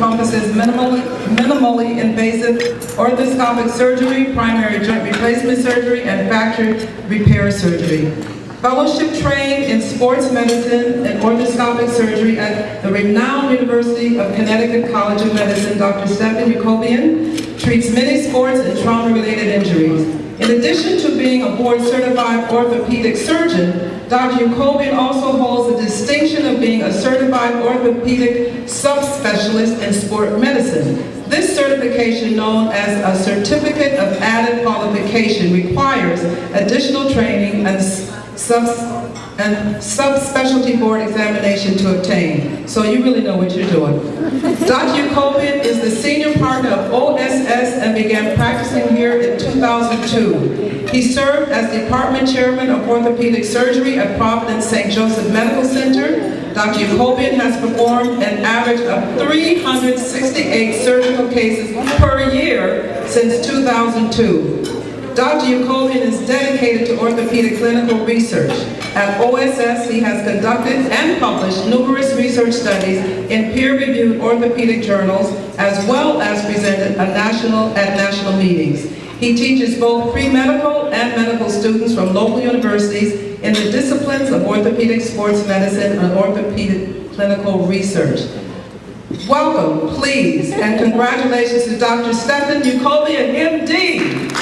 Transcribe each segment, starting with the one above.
encompasses minimally invasive orthoscopic surgery, primary joint replacement surgery, and factory repair surgery. Fellowship trained in sports medicine and orthoscopic surgery at the renowned University of Connecticut College of Medicine, Dr. Stephan Yacoubian treats many sports and trauma-related injuries. In addition to being a board-certified orthopedic surgeon, Dr. Yacoubian also holds the distinction of being a certified orthopedic subspecialist in sport medicine. This certification, known as a Certificate of Added Qualification, requires additional training and subspecialty board examination to obtain. So you really know what you're doing. Dr. Yacoubian is the senior partner of OSS and began practicing here in 2002. He served as department chairman of orthopedic surgery at Providence St. Joseph Medical Center. Dr. Yacoubian has performed an average of 368 surgical cases per year since 2002. Dr. Yacoubian is dedicated to orthopedic clinical research. At OSS, he has conducted and published numerous research studies in peer-reviewed orthopedic journals, as well as presented at national meetings. He teaches both pre-medical and medical students from local universities in the disciplines of orthopedic sports medicine and orthopedic clinical research. Welcome, please, and congratulations to Dr. Stephan Yacoubian, MD.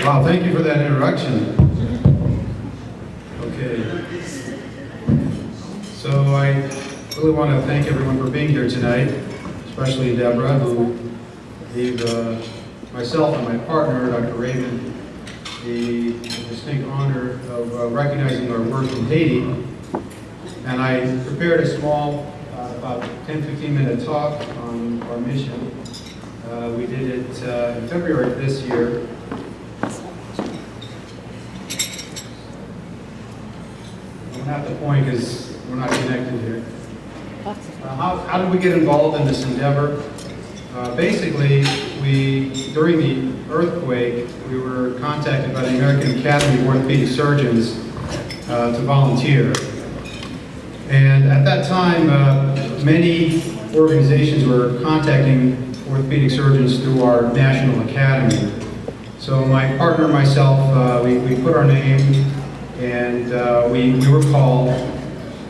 Wow, thank you for that introduction. Okay. So I really want to thank everyone for being here tonight, especially Deborah, who gave myself and my partner, Dr. Raven, the distinct honor of recognizing our work in Haiti. And I prepared a small, about 10-15 minute talk on our mission. We did it in February of this year. Not the point because we're not connected here. How did we get involved in this endeavor? Basically, during the earthquake, we were contacted by the American Academy of Orthopedic Surgeons to volunteer. And at that time, many organizations were contacting orthopedic surgeons through our national academy. So my partner and myself, we put our name, and we were called,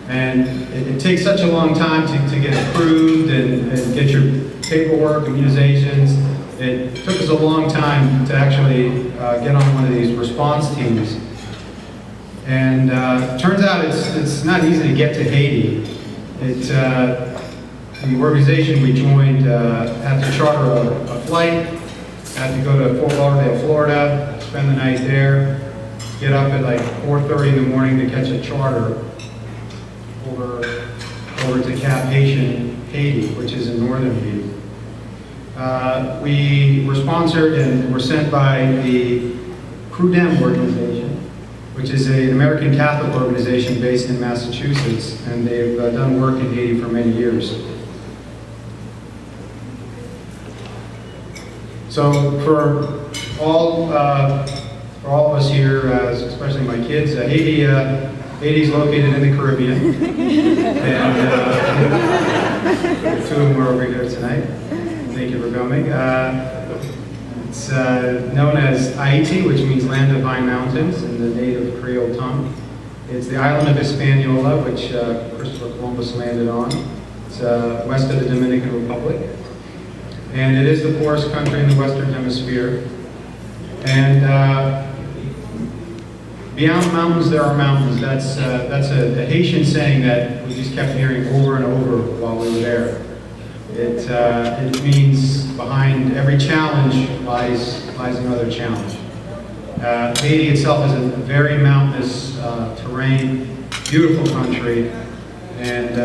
and it takes such a long time to get approved and get your paperwork, immunizations. It took us a long time to actually get on one of these response teams. And turns out it's not easy to get to Haiti. The organization we joined had to charter a flight, had to go to Fort Lauderdale, Florida, spend the night there, get up at like 4:30 in the morning to catch a charter over to Cap Haitian, Haiti, which is in northern Haiti. We were sponsored and were sent by the CRUDEM organization, which is an American Catholic organization based in Massachusetts, and they've done work in Haiti for many years. So for all of us here, especially my kids, Haiti is located in the Caribbean, and two of them are over here tonight. Thank you for coming. It's known as Haiti, which means land of high mountains in the native Creole tongue. It's the island of Hispaniola, which Christopher Columbus landed on. It's west of the Dominican Republic. And it is the poorest country in the Western Hemisphere. And beyond mountains, there are mountains. That's a Haitian saying that we just kept hearing over and over while we were there. It means behind every challenge lies another challenge. Haiti itself is a very mountainous terrain, beautiful country, and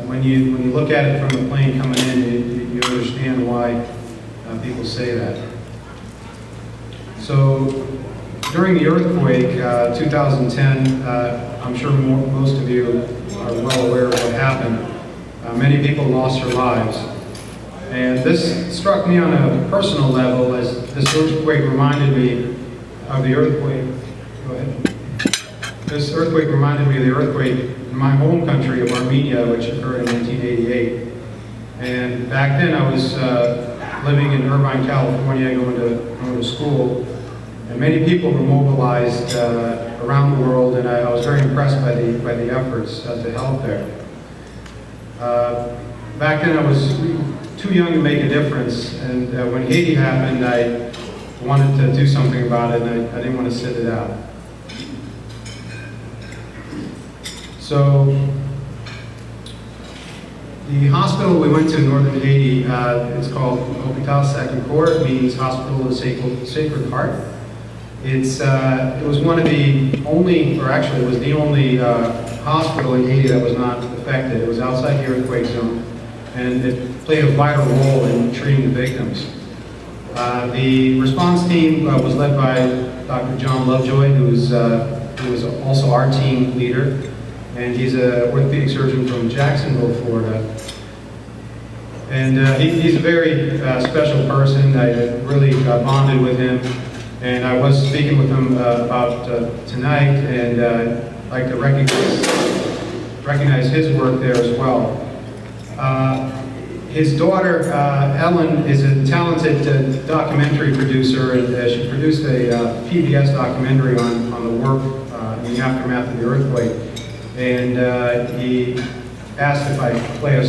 when you look at it from the plane coming in, you understand why people say that. So during the earthquake, 2010, I'm sure most of you are well aware of what happened. Many people lost their lives. And this struck me on a personal level as this earthquake reminded me of the earthquake. Go ahead. This earthquake reminded me of the earthquake in my home country of Armenia, which occurred in 1988. And back then I was living in Irvine, California, going to school. And many people were mobilized around the world, and I was very impressed by the efforts to help there. Back then I was too young to make a difference, and when Haiti happened, I wanted to do something about it, and I didn't want to sit it out. So, the hospital we went to in northern Haiti, it's called Hôpital Sacré-Cœur. It means Hospital of the Sacred Heart. It was one of the only, or actually it was the only hospital in Haiti that was not affected. It was outside the earthquake zone, and it played a vital role in treating the victims. The response team was led by Dr. John Lovejoy, who was also our team leader, and he's an orthopedic surgeon from Jacksonville, Florida. And he's a very special person. I really bonded with him, and I was speaking with him about tonight, and I'd like to recognize his work there as well. His daughter, Ellen, is a talented documentary producer, and she produced a PBS documentary on the work in the aftermath of the earthquake. And he asked if I could play a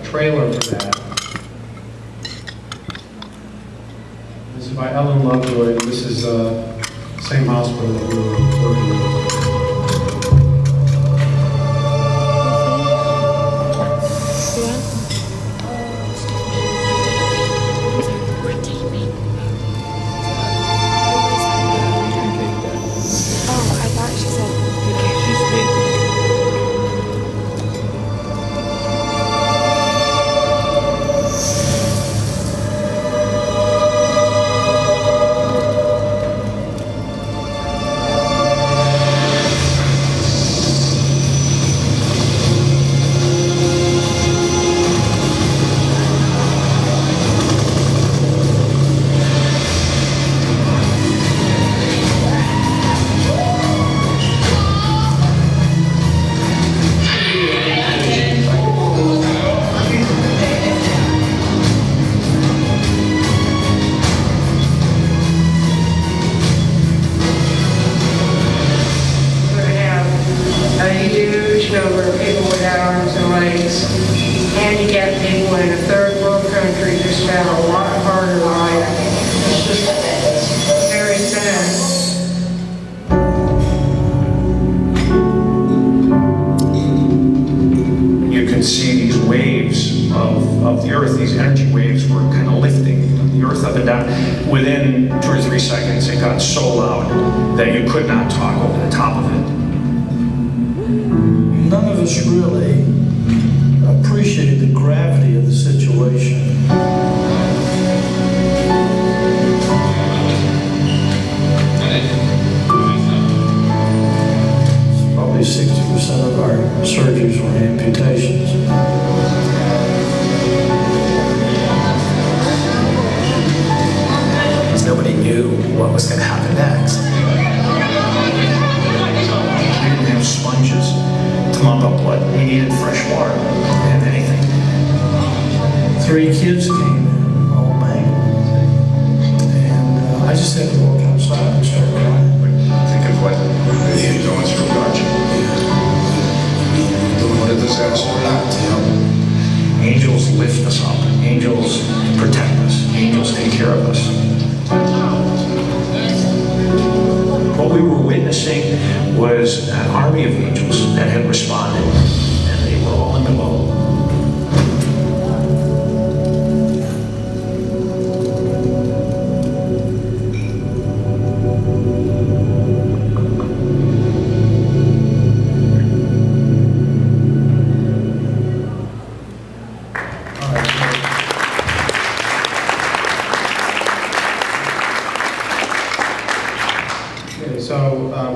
trailer for that. This is by Ellen Lovejoy. This is the same hospital that we were working with.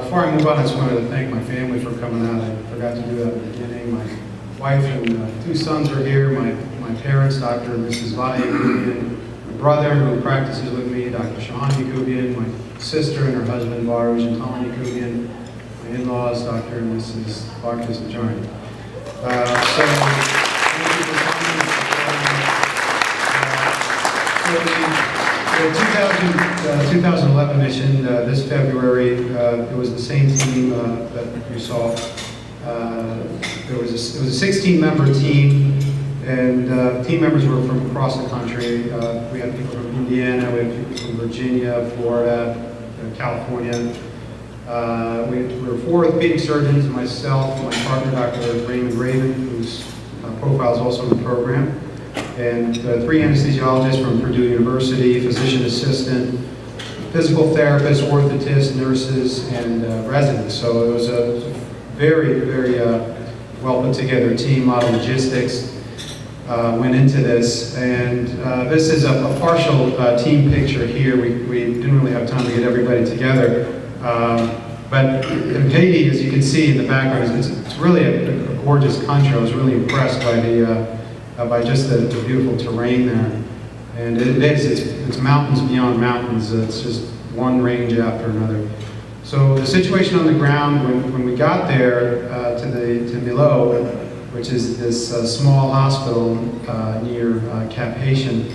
Before I move on, I just wanted to thank my family for coming out. I forgot to do that at the beginning. My wife and 2 sons are here. My parents, Dr. and Mrs. Yacoubian, my brother who practices with me, Dr. Stephan Yacoubian, my sister and her husband, Baruch and Tom Yacoubian, my my in-laws, Dr. and Mrs. Barkis Majority. So the 2011 mission, this February, it was the same team that you saw. It was a 16-member team, and team members were from across the country. We had people from Indiana, we had people from Virginia, Florida, California. We were 4 orthopedic surgeons, myself, my partner, Dr. Raymond Raven, whose profile is also in the program, and 3 anesthesiologists from Purdue University, physician assistant, physical therapists, orthotists, nurses, and residents. So it was a very, very well put together team. A lot of logistics went into this, and this is a partial team picture here. We didn't really have time to get everybody together, but in Haiti, as you can see in the background, it's really a gorgeous country. I was really impressed by just the beautiful terrain there, and it's mountains beyond mountains. It's just one range after another. So the situation on the ground when we got there to Milo, which is this small hospital near Cap Haitian,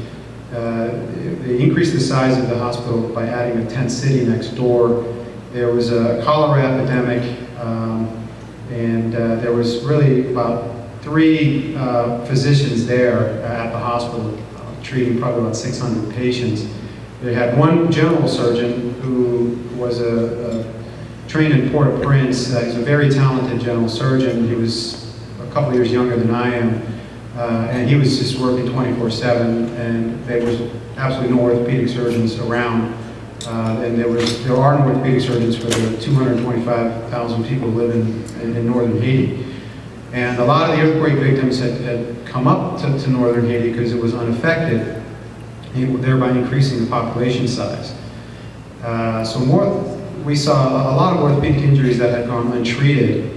they increased the size of the hospital by adding a tent city next door. There was a cholera epidemic, and there was really about 3 physicians there at the hospital treating probably about 600 patients. They had one general surgeon who was trained in Port-au-Prince. He's a very talented general surgeon. He was a couple years younger than I am, and he was just working 24/7, and there was absolutely no orthopedic surgeons around. And there are no orthopedic surgeons for the 225,000 people who live in northern Haiti. And a lot of the earthquake victims had come up to northern Haiti because it was unaffected, thereby increasing the population size. We saw a lot of orthopedic injuries that had gone untreated.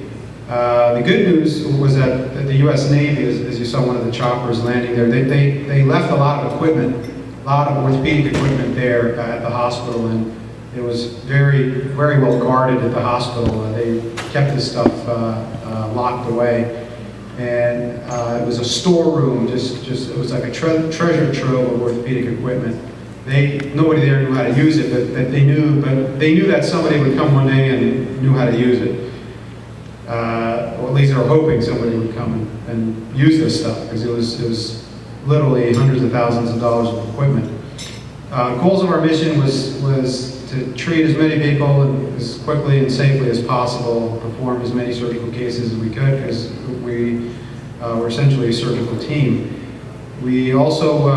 The good news was that the U.S. Navy, as you saw one of the choppers landing there, they left a lot of equipment, a lot of orthopedic equipment there at the hospital, and it was very, very well guarded at the hospital. They kept this stuff locked away, and it was a storeroom. It was like a treasure trove of orthopedic equipment. Nobody there knew how to use it, but they knew that somebody would come one day and knew how to use it. Or at least they were hoping somebody would come and use this stuff, because it was literally hundreds of thousands of dollars of equipment. Goals of our mission was to treat as many people as quickly and safely as possible, perform as many surgical cases as we could, because we were essentially a surgical team. We also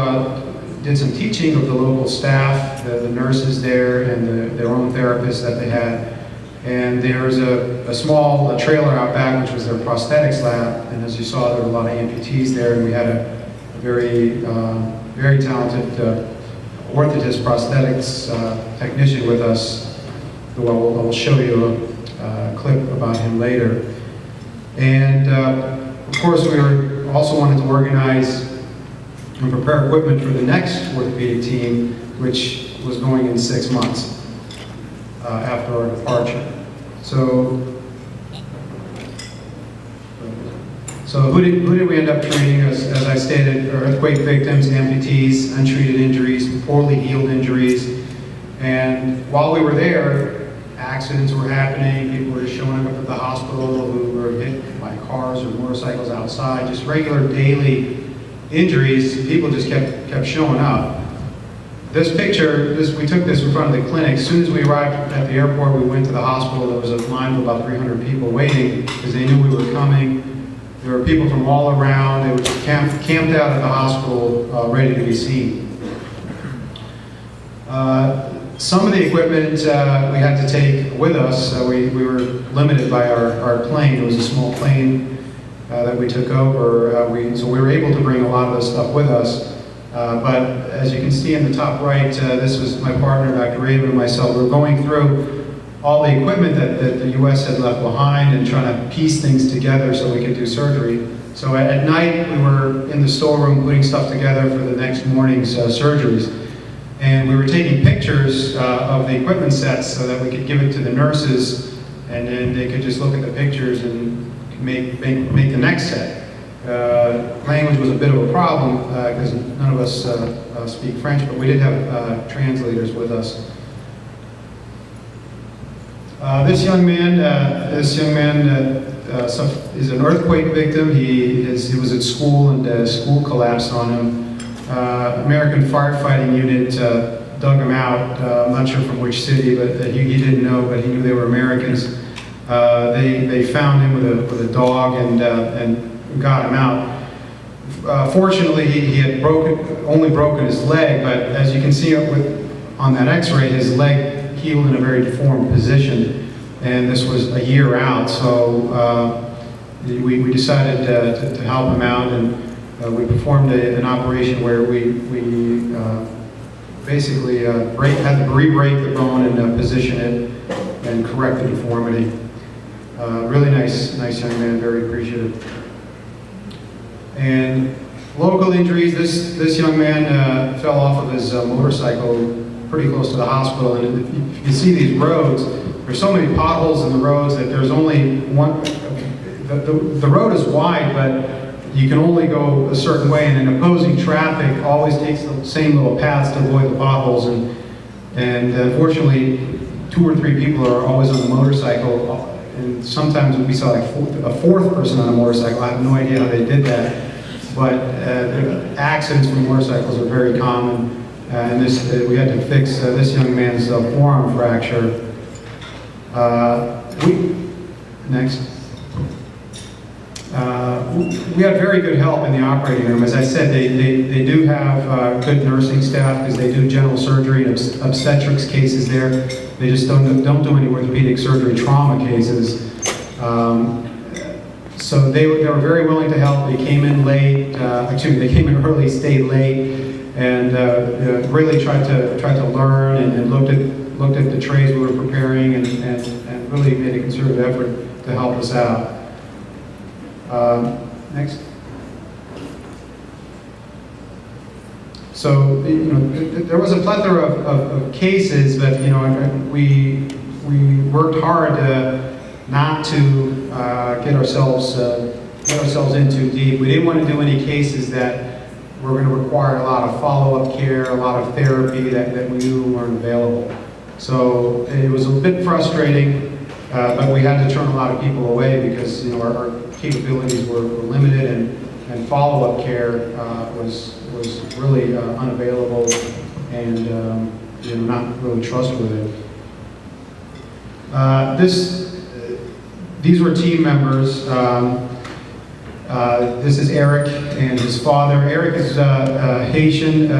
did some teaching of the local staff, the nurses there, and their own therapists that they had. And there was a small trailer out back, which was their prosthetics lab. And as you saw, there were a lot of amputees there, and we had a very, very talented orthotist prosthetics technician with us, who I will show you a clip about him later. And of course, we also wanted to organize and prepare equipment for the next orthopedic team, which was going in 6 months after our departure. So who did we end up treating? As I stated, earthquake victims, amputees, untreated injuries, poorly healed injuries. And while we were there, accidents were happening. People were just showing up at the hospital who were hit by cars or motorcycles outside. Just regular daily injuries. People just kept showing up. This picture, we took this in front of the clinic. As soon as we arrived at the airport, we went to the hospital. There was a line of about 300 people waiting because they knew we were coming. There were people from all around. They were camped out at the hospital, ready to be seen. Some of the equipment we had to take with us. We were limited by our plane. It was a small plane that we took over. So we were able to bring a lot of this stuff with us. But as you can see in the top right, this was my partner, Dr. Raven, and myself. We were going through all the equipment that the U.S. had left behind and trying to piece things together so we could do surgery. So at night, we were in the storeroom putting stuff together for the next morning's surgeries. And we were taking pictures of the equipment sets so that we could give it to the nurses and then they could just look at the pictures and make the next set. Language was a bit of a problem because none of us speak French, but we did have translators with us. This young man is an earthquake victim. He was at school and school collapsed on him. American firefighting unit dug him out. I'm not sure from which city, but he didn't know, but he knew they were Americans. They found him with a dog and got him out. Fortunately, he had only broken his leg, but as you can see on that X-ray, his leg healed in a very deformed position, and this was a year out. So we decided to help him out, and we performed an operation where we basically had to re-break the bone and position it and correct the deformity. Really nice young man, very appreciative. And local injuries, this young man fell off of his motorcycle pretty close to the hospital, and if you see these roads, there's so many potholes in the roads that there's only one, the road is wide, but you can only go a certain way, and opposing traffic always takes the same little paths to avoid the potholes, and unfortunately 2 or 3 people are always on the motorcycle, and sometimes we saw like a 4th person on a motorcycle. I have no idea how they did that, but accidents from motorcycles are very common. And we had to fix this young man's forearm fracture. Next. We had very good help in the operating room. As I said, they do have good nursing staff because they do general surgery and obstetrics cases there. They just don't do any orthopedic surgery trauma cases. So they were very willing to help. They came in late. They came in early, stayed late, and really tried to learn and looked at the trays we were preparing and really made a concerted effort to help us out. Next. So there was a plethora of cases, but we worked hard not to get ourselves in too deep. We didn't want to do any cases that were going to require a lot of follow-up care, a lot of therapy that we knew weren't available. So it was a bit frustrating, but we had to turn a lot of people away because our capabilities were limited, and follow-up care was really unavailable and not really trustworthy. These were team members. This is Eric and his father. Eric is Haitian,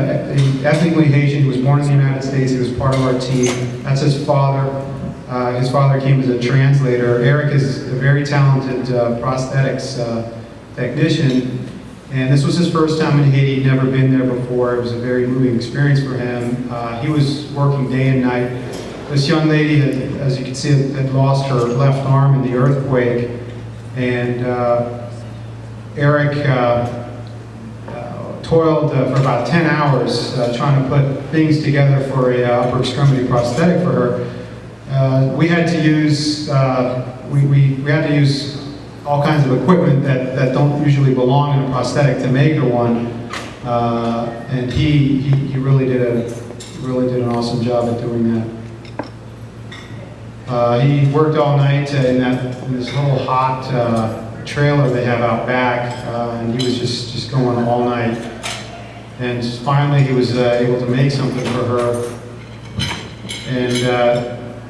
ethnically Haitian. He was born in the United States. He was part of our team. That's his father. His father came as a translator. Eric is a very talented prosthetics technician, and this was his first time in Haiti. He'd never been there before. It was a very moving experience for him. He was working day and night. This young lady, as you can see, had lost her left arm in the earthquake, and Eric toiled for about 10 hours trying to put things together for a upper extremity prosthetic for her. We had to use we had to use all kinds of equipment that don't usually belong in a prosthetic to make her one, and he really did an awesome job at doing that. He worked all night in this little hot trailer they have out back, and he was just going all night. And finally, he was able to make something for her. And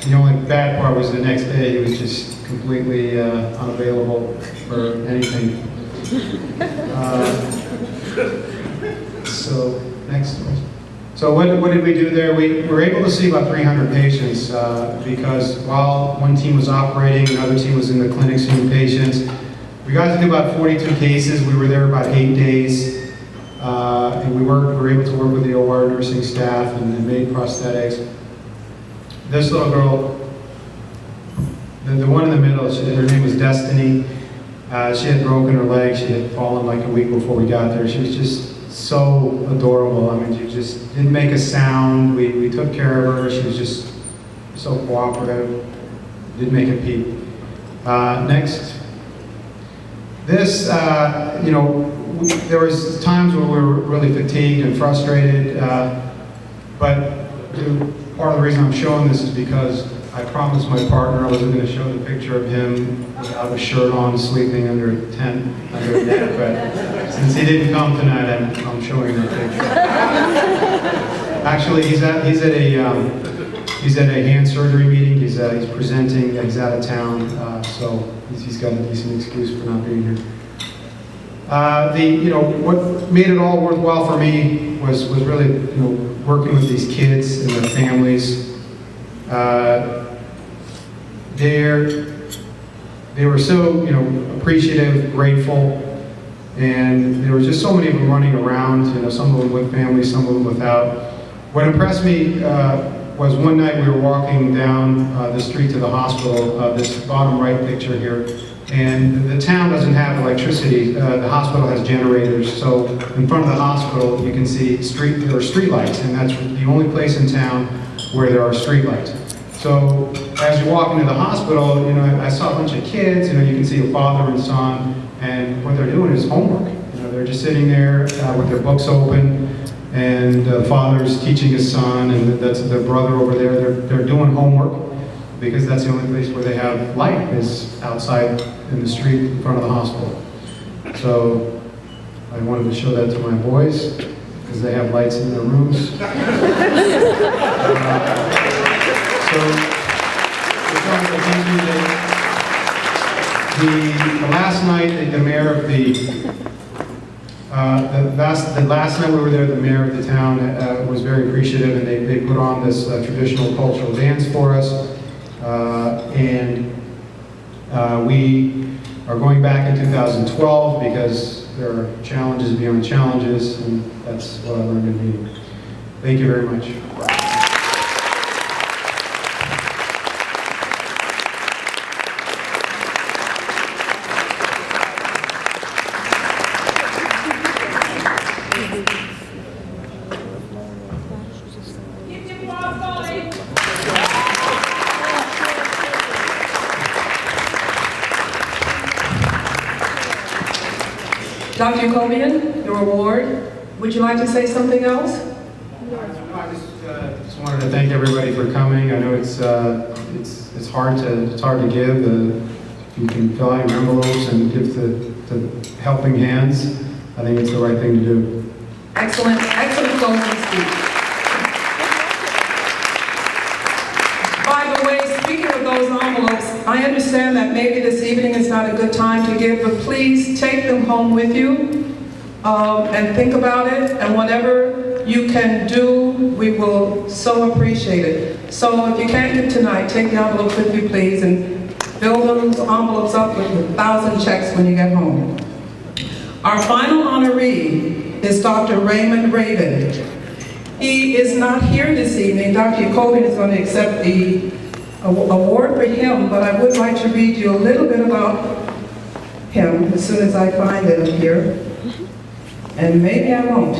the only bad part was the next day he was just completely unavailable for anything. So next. So what did we do there? We were able to see about 300 patients because while one team was operating, another team was in the clinic seeing patients. We got to do about 42 cases. We were there about 8 days, and we were able to work with the OR nursing staff and made prosthetics. This little girl, the one in the middle, her name was Destiny. She had broken her leg. She had fallen like a week before we got there. She was just so adorable. I mean, she just didn't make a sound. We took care of her. She was just so cooperative. did make it peak. Next. This, there was times where we were really fatigued and frustrated, but part of the reason I'm showing this is because I promised my partner I wasn't going to show the picture of him without a shirt on, sleeping under a tent, under a net, but since he didn't come tonight, I'm showing that picture. Actually, he's at a hand surgery meeting. He's presenting. He's out of town, so he's got a decent excuse for not being here. What made it all worthwhile for me was really working with these kids and their families. They were so appreciative, grateful, and there were just so many of them running around. Some of them with families, some of them without. What impressed me was one night we were walking down the street to the hospital, this bottom right picture here, and the town doesn't have electricity. The hospital has generators, so in front of the hospital you can see there are street lights, and that's the only place in town where there are street lights. So as you walk into the hospital, I saw a bunch of kids. You can see a father and son, and what they're doing is homework. They're just sitting there with their books open, and the father's teaching his son, and that's their brother over there. They're doing homework because that's the only place where they have light is outside in the street in front of the hospital. So I wanted to show that to my boys because they have lights in their rooms. So the last night, the mayor of the last night we were there, the mayor of the town was very appreciative, and they put on this traditional cultural dance for us, and we are going back in 2012 because there are challenges beyond challenges, and that's what I learned in the meeting. Thank you very much. Dr. Yacoubian, your award. Would you like to say something else? I just wanted to thank everybody for coming. I know it's hard to give. If you can fill out your envelopes and give the helping hands, I think it's the right thing to do. Excellent closing speech. By the way, speaking of those envelopes, I understand that maybe this evening is not a good time to give, but please take them home with you and think about it, and whatever you can do, we will so appreciate it. So if you can't give tonight, take the envelopes with you, please, and fill those envelopes up with 1,000 checks when you get home. Our final honoree is Dr. Raymond Raven. He is not here this evening. Dr. Yacoubian is going to accept the award for him, but I would like to read you a little bit about him as soon as I find it up here. And maybe I won't.